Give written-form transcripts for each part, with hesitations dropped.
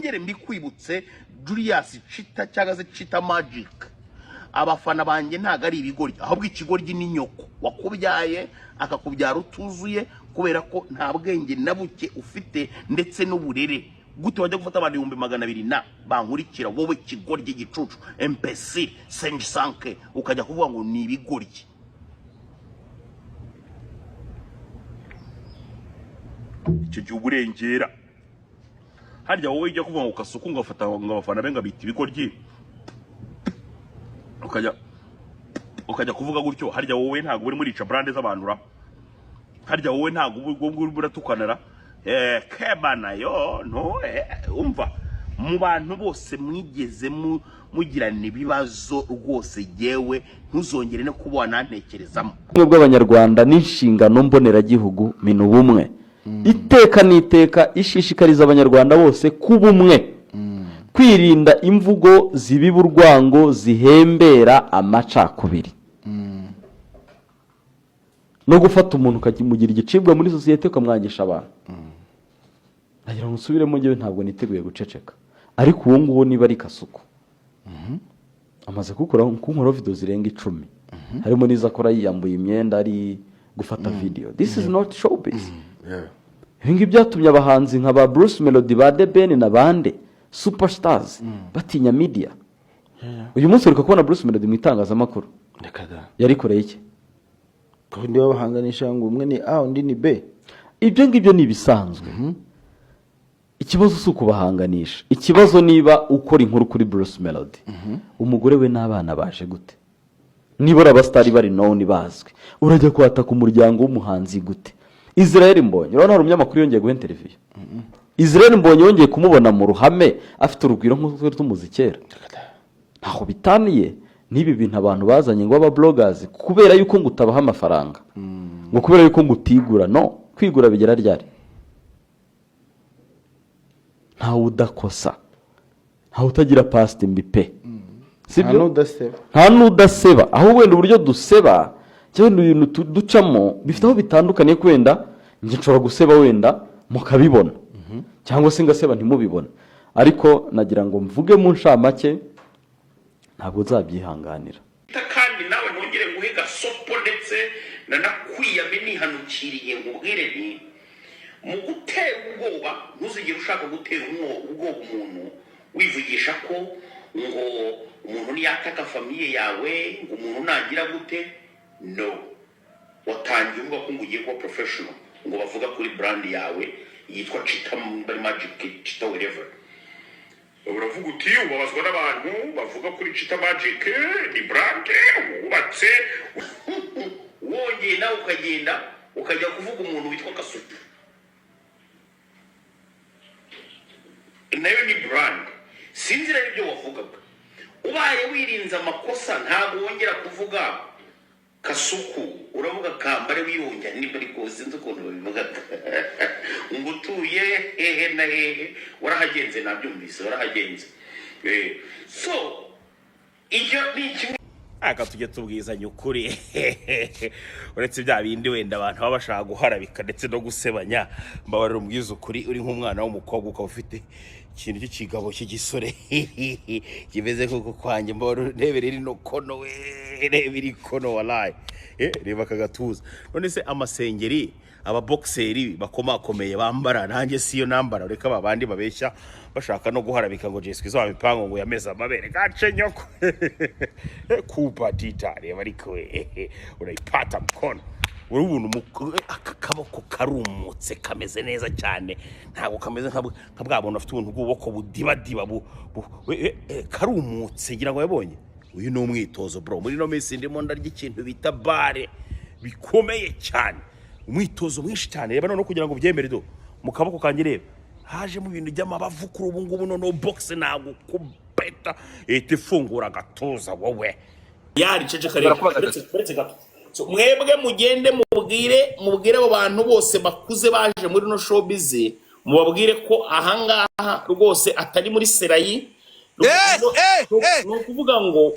ngere mbikwibutse Julius Chita cyangwa se Chita Magic abafana banjye ntago ari ibigoryi ahubwo ikigoryi ni nyoko wakubyaye akakubyara utuzuye kubera ko nta bwenge nabuke ufite ndetse n'uburere gute wajya gufata abantu 200 na bankurikira wowe kigoryi gicucu MPC 500 ukajya kuvuga ngo ni ibigoryi icyo gihe uburengera harya wowe ijya kuvuga ngo Kasuku ngafata ngo abafana benga biti ibigoryi ukajya kuvuga gutyo harya wowe ntago uri muri brand z'abantu ra harya wowe ntago ubwo buratukanara kebana yo no umva mu bantu bose mwigeze mugirana ibibazo rwose yewe ntuzongere no kubona ntekerezamo mwebwe abanyarwanda n'inshingano mbonera gihugu minu bumwe iteka niteka ishishikariza abanyarwanda bose kubumwe kwirinda imvugo zibiburwango zihembera amacakubiri no gufata umuntu ukamugira igicibwa muri societe ukamwangisha abantu agira ngo nsubiremo ngewe ntabwo niteguye guceceka ariko uwo nguwo niba ari Kasuku amaze kunkora video zirenga 10 harimo niza akora yiyambuye imyenda ari gufata video. This is not showbiz. Ibingi byatumye abahanzi nka ba Bruce Melody ba The Ben na bande superstars batinya media. Uyu munsi uriko kubona Bruce Melody mu itangazamakuru yari koreye iki ko ndi bahanganisha ngo umwe ni A undi ni B. Ibyo ngibyo ni bisanzwe. Ikibazo suko bahanganisha. Ikibazo niba ukora inkuru kuri Bruce Melody. Umugore we n'abana baje gute? Nibora abastari bari known bazwe. Urajya kwata ku muryango w'umuhanzi gute? Israel Mbonye urabona hari umunyamakuru yongeye guha interview. Israel Mbonye yongeye kumubona mu ruhame afite urugwiro nk'uko tumuzikera. Ntaho bitaniye nibi bintu abantu bazanye ngo aba bloggers kubera yuko ngutabaha amafaranga. Ngo kubera yuko ngutigura no kwigura bigera ryari. Nta udakosa. Nta utagira past mbipe. Sibyo? Nta nudaseba. Aho wenda uburyo duseba cyangwa ibintu ducamo bifite aho bitandukanye kwenda nje nshobora guseba wenda mukabibona. Cyangwa se ngaseba ntimubibona. Ariko nagira ngo mvuge mu nshamake ntabwo zabyihanganira. Kandi nawe ntongere guhiga sopo ndetse nanakwiyame nihanukiriye ngubwire nti mu gutera ubwoba ntuzigere ushaka gutera ubwoba umuntu wivugisha ko ngo umuntu niyataka famiye yawe ngo umuntu nagira gute no watangiye uvuga ko ngugiye kuba professional ngo bavuga kuri brand yawe yitwa Chita Magic Chita whatever uravuga uti ubabazwa n'abantu bavuga kuri Chita Magic ni brand ubatse wongeye nawe ukajya kuvuga umuntu witwa Kasuku nayo ni brand sinzira ibyo wavugaga ubaye wirinze amakosa ntabwo wongera kuvuga Kasuku uravuga Kambare wiyongera niba ariko sinzi ukuntu babivuga ngo utuye hehe na hehe warahagenze nabyumvise warahagenze so iyo ni kimwe aka tujye tubwizanya ukuri uretse bya bindi wenda abantu baba bashaka guharabika ndetse no gusebanya mbabarira umwiza ukuri uri nk'umwana w'umukobwa ukaba ufite ikintu cy'ikigabo cy'igisore kimeze nk'uko kwanjye mbabarira ntebe riri no kono we rebiri kono wallahi reba kagatuza none se amasengeri aba boxeri bakomakomeye bambara nanjye siyo nambara reka babandi babeshya bashaka no guharabika ngo Jesu Kristo mipango ngo yameza amabere gace nyoko kupa titari bariko urayipata mkono uri ubuntu akaboko karumutse kameze neza cyane ntago kameze nka bwabona afite ubuntu bw'uboko budibadiba karumutse ngira ngo yabonye uyu no mwitozo bro muri no minsi ndimo ndarya ikintu bita bare bikomeye cyane umwitozo mwinshi cyane reba none kugira ngo byemere do mu kaboko kanje reba haje mu bintu by'amabavu kuri ubu ngubu no box nago kubeta fungura gatuza wowe yari cece kare uretse gato so mwebwe mugende mubwire abo bantu bose bakuze baje muri no showbiz mubabwire ko ahangaha rwose atari muri Serayi no kuvuga ngo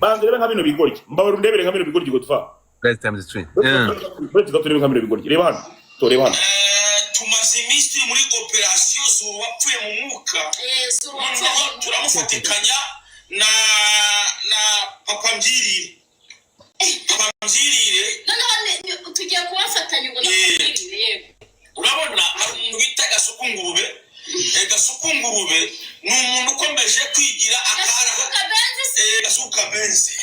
bagende nka bino bigoryi mbabara ndebere nka bino bigoryi gutfa Guys, time is 3. Let's go to the camera. Reba hano. tumaze iminsi turi muri operasiyo z'uwo wapfuye mu mwuka noneho turamufatikanya na papa mbyirire noneho tugiye kubafatanya ubwo nakwirire yego urabona hari umuntu bita Gasukungurube Gasukungurube ni umuntu ukomeje kwigira Gasuka Benzi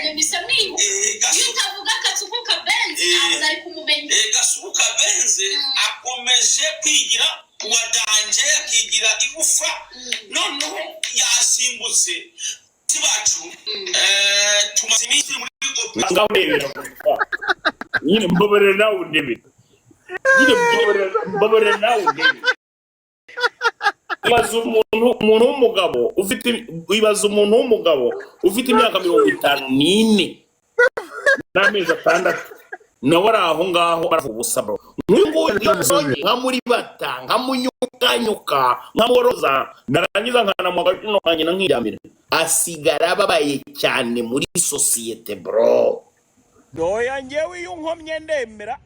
nimisa mwibu iyo utavuga Gasuka Benzi aho ari kumumenya Gasuka Benzi akomeje kwigira wadanje akigira igufa noneho yasimbutse tibacu tumaze iminsi muri ngawebera nyine mbobere nawe ndebe ibaza umuntu w'umugabo ufite imyaka 54 n'amezi 6 nawe ari aho ngaho aravuga ubusa bro nka muri bata nka munyukanyuka nka moroza narangiza nkanamuga kino kanyina nk'iyambere asigara babaye cyane muri societe bro doya ngewe yunkomye ndemera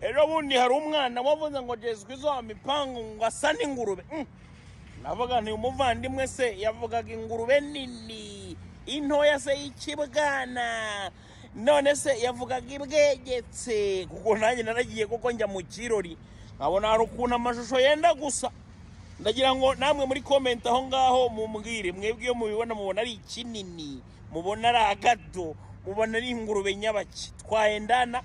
Ero bundi hari umwana wavuze ngo Jesu izo mipango ngo asa n'ingurube navuga nti umuvandimwe se yavugaga ingurube nini intoya se y'ikibwana none se yavugaga ibwegetse kuko nanjye naragiye kuko njya mu kirori nkabona hari ukuntu amashusho yenda gusa ndagira ngo namwe muri comment aho ngaho mumbwire mwebwe iyo mubibona mubona ari kinini mubona ari agato mubona ari ingurube nyabaki twayendana